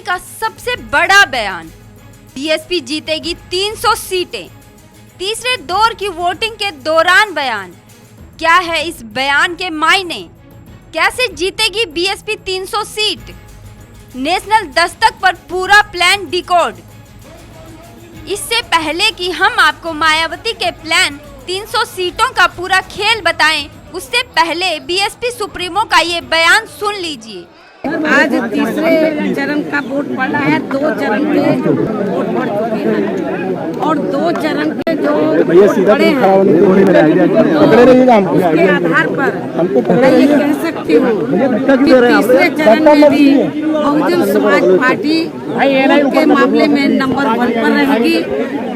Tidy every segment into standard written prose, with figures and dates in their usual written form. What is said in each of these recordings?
का सबसे बड़ा बयान, बीएसपी जीतेगी 300 सीटें। तीसरे दौर की वोटिंग के दौरान बयान, क्या है इस बयान के मायने? कैसे जीतेगी बीएसपी 300 सीट? नेशनल दस्तक पर पूरा प्लान डिकोड। इससे पहले कि हम आपको मायावती के प्लान 300 सीटों का पूरा खेल बताएं, उससे पहले बीएसपी सुप्रीमो का ये बयान सुन लीजिए। आज तीसरे चरण का वोट पड़ा है। 2 चरण के वोट पड़ चुके हैं और 2 चरण के जो पड़े हैं उसके आधार पर मैं ये कह सकती हूँ कि तीसरे चरण में भी बहुजन समाज पार्टी के मामले में नंबर 1 पर रहेगी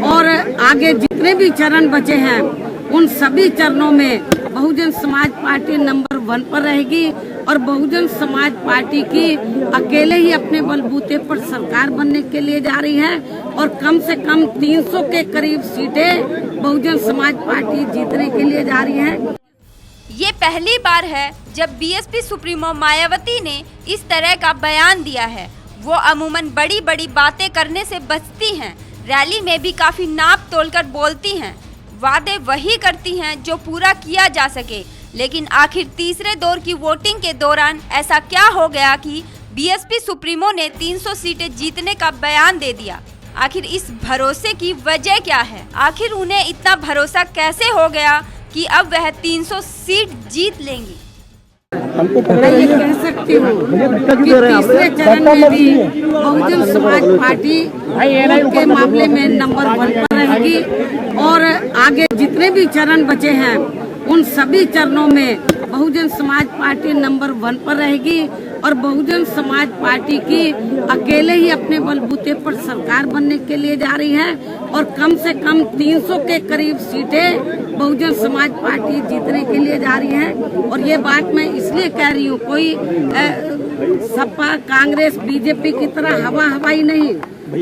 और आगे जितने भी चरण बचे हैं उन सभी चरणों में बहुजन समाज पार्टी नंबर 1 पर रहेगी और बहुजन समाज पार्टी की अकेले ही अपने बलबूते पर सरकार बनने के लिए जा रही है और कम से कम 300 के करीब सीटें बहुजन समाज पार्टी जीतने के लिए जा रही है। ये पहली बार है जब बीएसपी सुप्रीमो मायावती ने इस तरह का बयान दिया है। वो अमूमन बड़ी बड़ी बातें करने से बचती हैं, रैली में भी काफी नाप तोलकर बोलती हैं, वादे वही करती हैं जो पूरा किया जा सके। लेकिन आखिर तीसरे दौर की वोटिंग के दौरान ऐसा क्या हो गया कि बीएसपी सुप्रीमो ने 300 सीटें जीतने का बयान दे दिया? आखिर इस भरोसे की वजह क्या है? आखिर उन्हें इतना भरोसा कैसे हो गया कि अब वह 300 सीट जीत लेंगी? मैं ये कह सकती हूँ कि तीसरे चरण में भी बहुजन समाज पार्टी के मामले में नंबर 1 पर रहेगी और आगे जितने भी चरण बचे हैं उन सभी चरणों में बहुजन समाज पार्टी नंबर 1 पर रहेगी और बहुजन समाज पार्टी की अकेले ही अपने बलबूते पर सरकार बनने के लिए जा रही है और कम से कम 300 के करीब सीटें बहुजन समाज पार्टी जीतने के लिए जा रही है। और ये बात मैं इसलिए कह रही हूँ, कोई सपा कांग्रेस बीजेपी की तरह हवाई नहीं,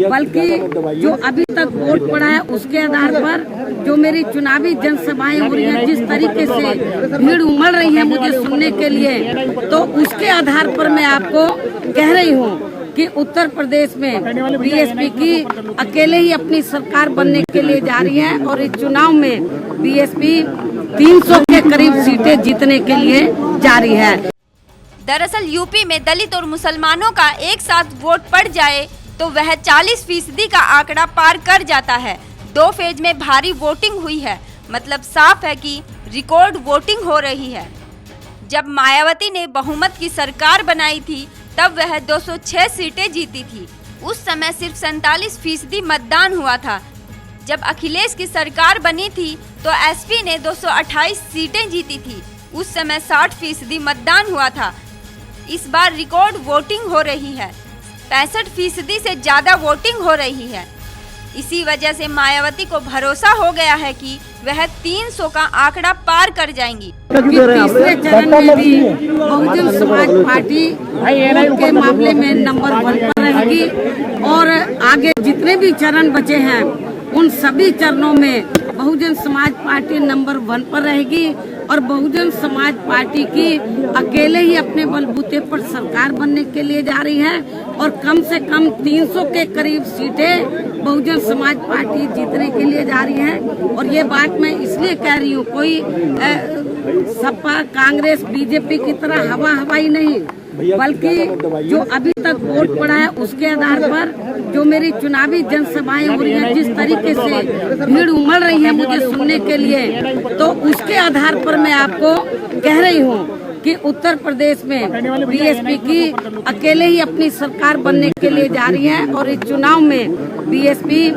बल्कि जो अभी तक वोट पड़ा है उसके आधार पर जो मेरी चुनावी जनसभाएं हो रही हैं, जिस तरीके से भीड़ उमड़ रही है मुझे सुनने के लिए, तो उसके आधार पर मैं आपको कह रही हूँ कि उत्तर प्रदेश में बीएसपी की अकेले ही अपनी सरकार बनने के लिए जा रही है और इस चुनाव में बीएसपी 300 के करीब सीटें जीतने के लिए जा रही है। दरअसल यूपी में दलित और मुसलमानों का एक साथ वोट पड़ जाए तो वह 40% का आंकड़ा पार कर जाता है। 2 फेज में भारी वोटिंग हुई है, मतलब साफ है कि रिकॉर्ड वोटिंग हो रही है। जब मायावती ने बहुमत की सरकार बनाई थी तब वह 206 सीटें जीती थी। उस समय सिर्फ 47% मतदान हुआ था। जब अखिलेश की सरकार बनी थी तो एसपी ने 228 सीटें जीती थी। उस समय 60% मतदान हुआ था। इस बार रिकॉर्ड वोटिंग हो रही है, 65% से ज्यादा वोटिंग हो रही है। इसी वजह से मायावती को भरोसा हो गया है कि वह 300 का आंकड़ा पार कर जाएंगी। तीसरे चरण में भी बहुजन समाज पार्टी के मामले में नंबर 1 पर रहेगी और आगे जितने भी चरण बचे हैं उन सभी चरणों में बहुजन समाज पार्टी नंबर 1 पर रहेगी और बहुजन समाज पार्टी की अकेले ही अपने बलबूते पर सरकार बनने के लिए जा रही है और कम से कम 300 के करीब सीटें बहुजन समाज पार्टी जीतने के लिए जा रही है। और ये बात मैं इसलिए कह रही हूँ, कोई सपा कांग्रेस बीजेपी की तरह हवाई नहीं, बल्कि जो अभी तक वोट पड़ा है उसके आधार पर जो मेरी चुनावी जनसभाएं हो रही हैं, जिस तरीके से भीड़ उमड़ रही है मुझे सुनने के लिए, तो उसके आधार पर मैं आपको कह रही हूँ कि उत्तर प्रदेश में बीएसपी की अकेले ही अपनी सरकार बनने के लिए जा रही है और इस चुनाव में बीएसपी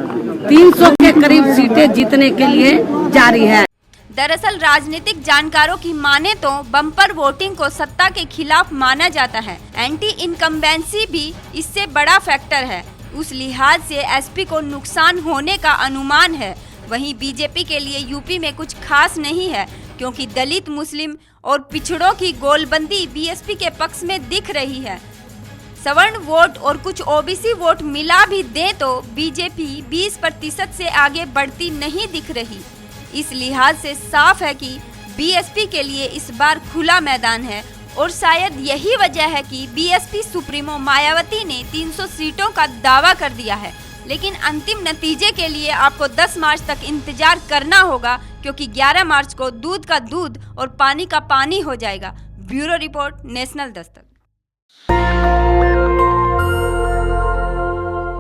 300 के करीब सीटें जीतने के लिए जा रही है। दरअसल राजनीतिक जानकारों की माने तो बम्पर वोटिंग को सत्ता के खिलाफ माना जाता है। एंटी इनकम्बेंसी भी इससे बड़ा फैक्टर है। उस लिहाज से एसपी को नुकसान होने का अनुमान है। वहीं बीजेपी के लिए यूपी में कुछ खास नहीं है, क्योंकि दलित, मुस्लिम और पिछड़ों की गोलबंदी बीएसपी के पक्ष में दिख रही है। सवर्ण वोट और कुछ ओबीसी वोट मिला भी दे तो बीजेपी 20% से आगे बढ़ती नहीं दिख रही। इस लिहाज से साफ है कि बीएसपी के लिए इस बार खुला मैदान है और शायद यही वजह है कि बीएसपी सुप्रीमो मायावती ने 300 सीटों का दावा कर दिया है। लेकिन अंतिम नतीजे के लिए आपको 10 मार्च तक इंतजार करना होगा, क्योंकि 11 मार्च को दूध का दूध और पानी का पानी हो जाएगा। Bureau report, national Dastak.